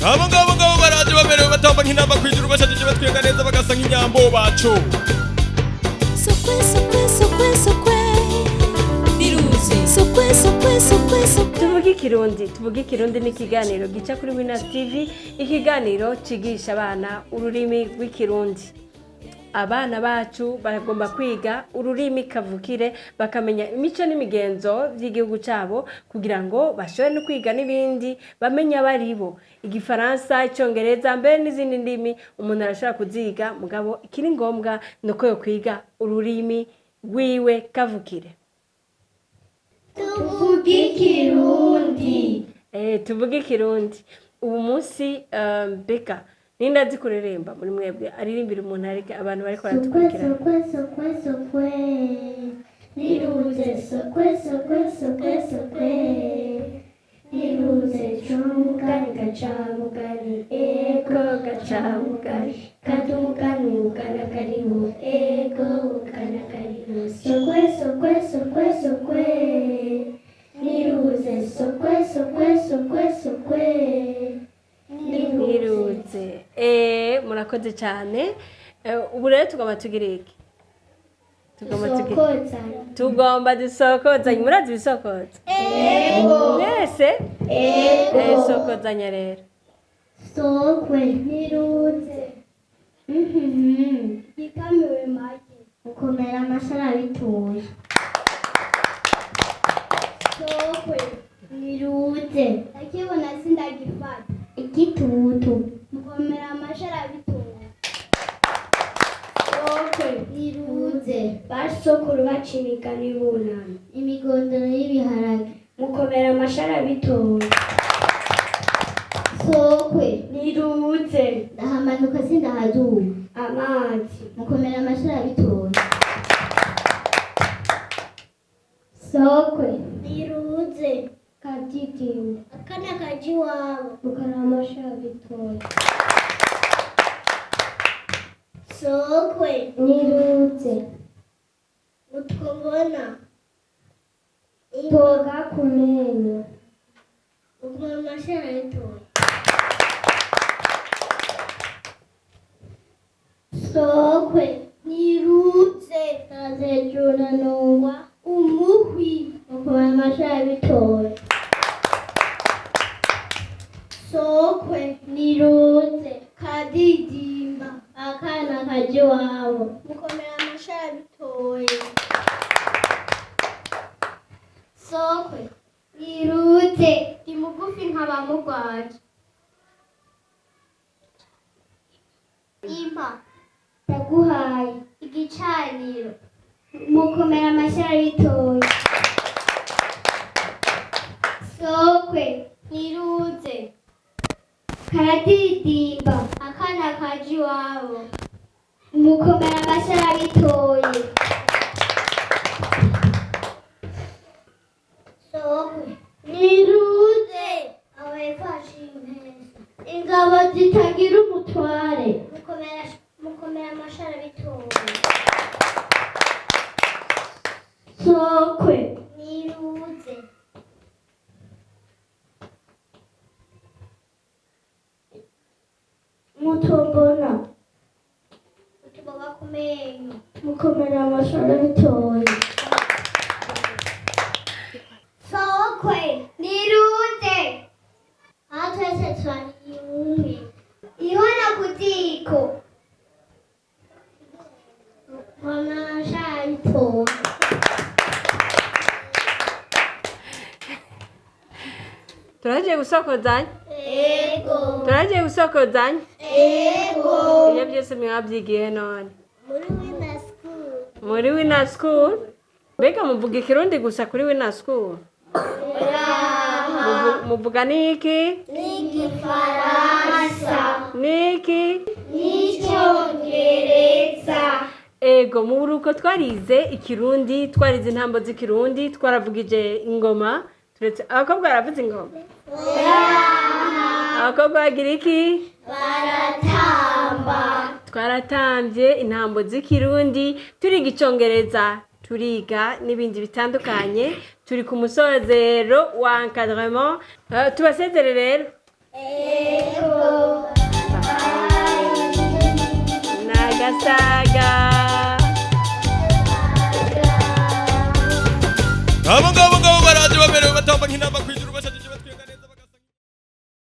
ngabo baraje bamerewe batamba nk'inama kwijuru bashajije batwenga neza bagasa nk'inyambo bacu. Sokwe niruze sokwe. Tuvuge Ikirundi ni ikiganiro gica kuri Winners TV, ikiganiro cigisha abana ururimi rw'ikirundi. Abana bacu bagomba kwiga ururimi kavukire bakamenya imico n'imigenzo by'igihugu cyabo kugira ngo bashobore no kwiga n'ibindi bamenya baribo. Igifaransa, Icyongereza mbere n'izindi ndimi umuntu arashobora kuziga, mugabo ikiri ngombwa nuko yo kwiga ururimi rwiwe kavukire. Tuvuge Ikirundi. Tuvuge Ikirundi. Ubu munsi Beka ninda azi kureremba muri mwebwe aririmbira umuntu ariko abantu bari kwaratukira. Sokwe niruze sokwe niruze chumugani gacamugani ego gacamugani kadumugani ukana karimu ego ukana karimu sokwe niruze sokwe niruze. Murakoze cyane. Ubu rero tugomba tugira iki? Tugomba dusokozanye. Murazi bisokoza? Ego. Mwese? Ego. Sokozanya rero. Sokwe niruze. Gikamiwe make. Ukomera amasara bituye. Sokwe niruze. Akibona sindagifata. Igitutu. Mukomera amashara bituye. Sokwe niruze. Basokuru baca imigani bunani. Imigondoro y'ibiharage. Mukomera amashara bituye. Sokwe niruze. Ndahamanuka sindahaduka. Amazi. Mukomera amashara bituye. Sokwe niruze. Kadidimba. Akana kaji wabo. Mukomera amashara bituye. Sokwe niruze. Utwobona. Toga kumenya. Mukomera amashara bituye. Sokwe niruze. Tazejuna nongwa. Umuhwi. Mukomera amashara bituye. Sokwe niruze. Kadidimba. Akana kaji wabo. Mukomera amashara bituye. Sokwe niruze. Ndi mugufi nk'abamugwaje. Impa ndaguhaye igicaniro. Mukomera amashara bituye. Sokwe niruze. Karadidimba. Akana kaji wabo. Mukomera amashara bituye. Sokwe niruze. Abafashe impesa. Ingabo zitagira umutware. Mukomera amashara bituye. Sokwe niruze. Mutombona. Utuboga kumenyo. Mukomera amashara bituye. Sokwe niruze. Atwese twanyumwe. Ihona kutiko. Mukomera amashara bituye. Turaje gusokozanya? Ego. Turaje gusokozanya? Ego. Iyo byose mwabyigiye none. Muri Winners School. Muri Winners School? Mbega muvuga Ikirundi gusa kuri Winners School? Baraha. Muvuga niki? N'igifaransa. Niki? N'icyongereza. Ego, mu buruko twarize Ikirundi, twarize intambo z'Ikirundi, twaravugije ingoma, turetse abakobwa baravuze ingoma. Abakobwa bagira iki? Baratamba. Twaratambye intambo z'Ikirundi, turiga Icyongereza, turiga n'ibindi bitandukanye, turi ku musozero wa encadrement. Tubasezere rero. Ego. Nagasaga. abo ngabo baraje baberewe batamba nk'intama kw'ijuru